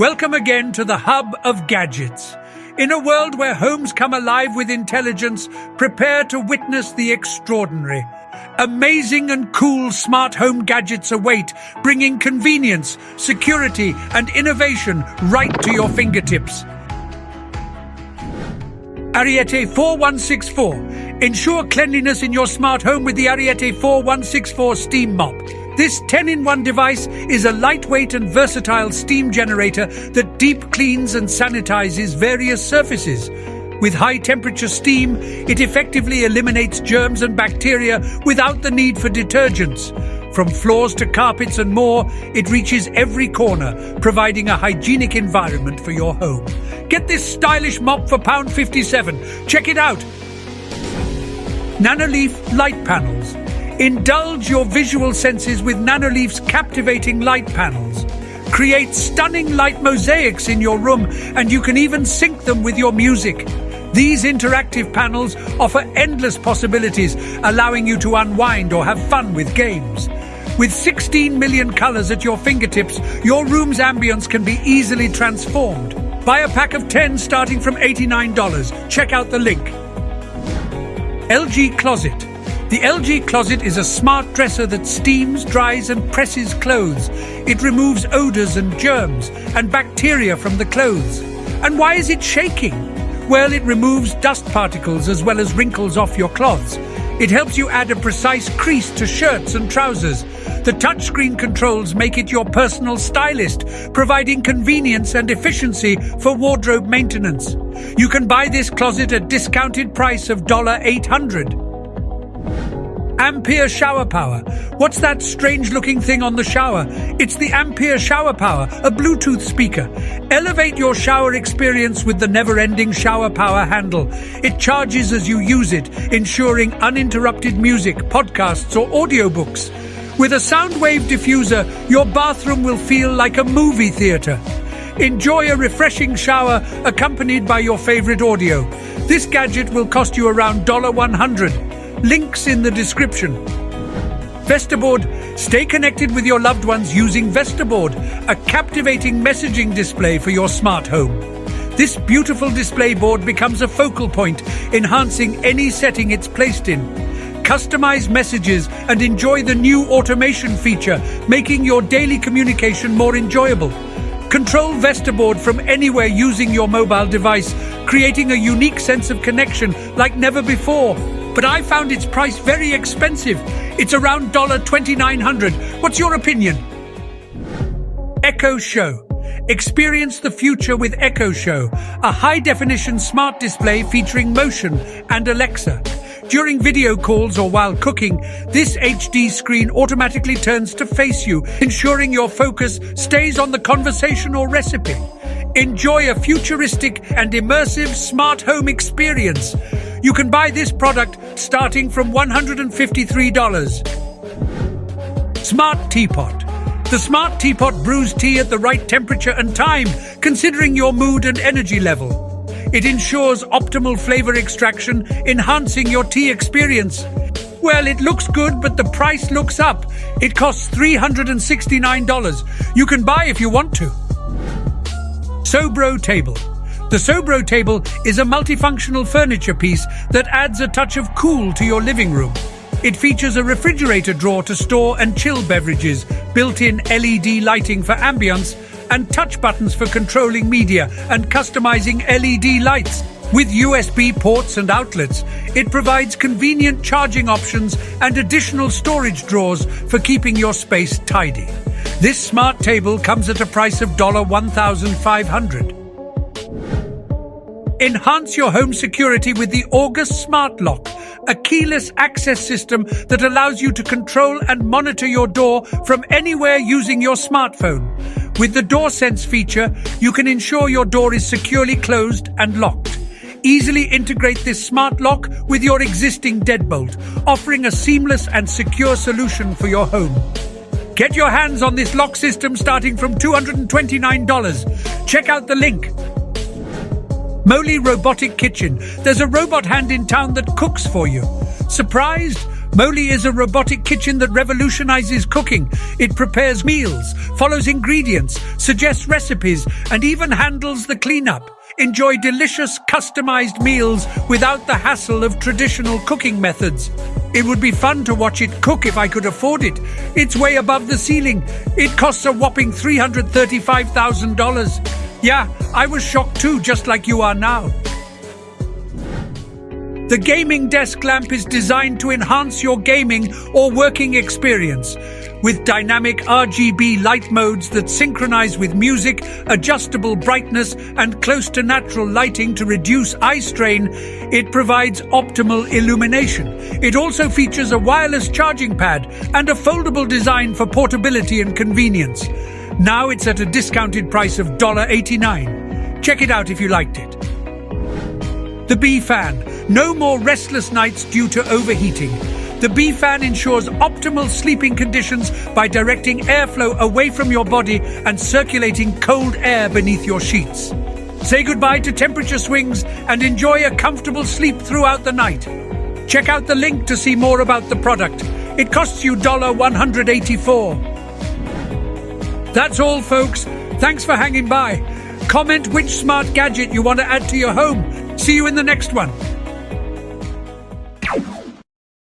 Welcome again to the hub of gadgets. In a world where homes come alive with intelligence, prepare to witness the extraordinary. Amazing and cool smart home gadgets await, bringing convenience, security, and innovation right to your fingertips. Ariete 4164. Ensure cleanliness in your smart home with the Ariete 4164 Steam Mop. This 10-in-1 device is a lightweight and versatile steam generator that deep cleans and sanitizes various surfaces. With high-temperature steam, it effectively eliminates germs and bacteria without the need for detergents. From floors to carpets and more, it reaches every corner, providing a hygienic environment for your home. Get this stylish mop for £57. Check it out! Nanoleaf light panels. Indulge your visual senses with Nanoleaf's captivating light panels. Create stunning light mosaics in your room, and you can even sync them with your music. These interactive panels offer endless possibilities, allowing you to unwind or have fun with games. With 16 million colors at your fingertips, your room's ambience can be easily transformed. Buy a pack of 10 starting from $89. Check out the link. LG Closet. The LG Closet is a smart dresser that steams, dries and presses clothes. It removes odors and germs and bacteria from the clothes. And why is it shaking? Well, it removes dust particles as well as wrinkles off your cloths. It helps you add a precise crease to shirts and trousers. The touchscreen controls make it your personal stylist, providing convenience and efficiency for wardrobe maintenance. You can buy this closet at discounted price of $800. Ampere shower power. What's that strange-looking thing on the shower? It's the Ampere shower power, a Bluetooth speaker. Elevate your shower experience with the never-ending shower power handle. It charges as you use it, ensuring uninterrupted music, podcasts, or audiobooks. With a sound wave diffuser, your bathroom will feel like a movie theater. Enjoy a refreshing shower accompanied by your favorite audio. This gadget will cost you around $100. Links in the description. Vestaboard. Stay connected with your loved ones using Vestaboard, a captivating messaging display for your smart home. This beautiful display board becomes a focal point, enhancing any setting it's placed in. Customize messages and enjoy the new automation feature, making your daily communication more enjoyable. Control Vestaboard from anywhere using your mobile device, creating a unique sense of connection like never before. But I found its price very expensive. It's around $2,900. What's your opinion? Echo Show. Experience the future with Echo Show, a high-definition smart display featuring motion and Alexa. During video calls or while cooking, this HD screen automatically turns to face you, ensuring your focus stays on the conversation or recipe. Enjoy a futuristic and immersive smart home experience. You can buy this product starting from $153. Smart Teapot. The Smart Teapot brews tea at the right temperature and time, considering your mood and energy level. It ensures optimal flavor extraction, enhancing your tea experience. Well, it looks good, but the price looks up. It costs $369. You can buy if you want to. SoBro Table. The SoBro Table is a multifunctional furniture piece that adds a touch of cool to your living room. It features a refrigerator drawer to store and chill beverages, built-in LED lighting for ambience, and touch buttons for controlling media and customizing LED lights. With USB ports and outlets, it provides convenient charging options and additional storage drawers for keeping your space tidy. This smart table comes at a price of $1,500. Enhance your home security with the August Smart Lock, a keyless access system that allows you to control and monitor your door from anywhere using your smartphone. With the Door Sense feature, you can ensure your door is securely closed and locked. Easily integrate this smart lock with your existing deadbolt, offering a seamless and secure solution for your home. Get your hands on this lock system starting from $229. Check out the link. Moley Robotic Kitchen. There's a robot hand in town that cooks for you. Surprised? Moley is a robotic kitchen that revolutionizes cooking. It prepares meals, follows ingredients, suggests recipes, and even handles the cleanup. Enjoy delicious, customized meals without the hassle of traditional cooking methods. It would be fun to watch it cook if I could afford it. It's way above the ceiling. It costs a whopping $335,000. Yeah, I was shocked too, just like you are now. The gaming desk lamp is designed to enhance your gaming or working experience. With dynamic RGB light modes that synchronize with music, adjustable brightness, and close to natural lighting to reduce eye strain, it provides optimal illumination. It also features a wireless charging pad and a foldable design for portability and convenience. Now it's at a discounted price of $89. Check it out if you liked it. The Bee Fan. No more restless nights due to overheating. The Bee Fan ensures optimal sleeping conditions by directing airflow away from your body and circulating cold air beneath your sheets. Say goodbye to temperature swings and enjoy a comfortable sleep throughout the night. Check out the link to see more about the product. It costs you $184. That's all, folks. Thanks for hanging by. Comment which smart gadget you want to add to your home. See you in the next one.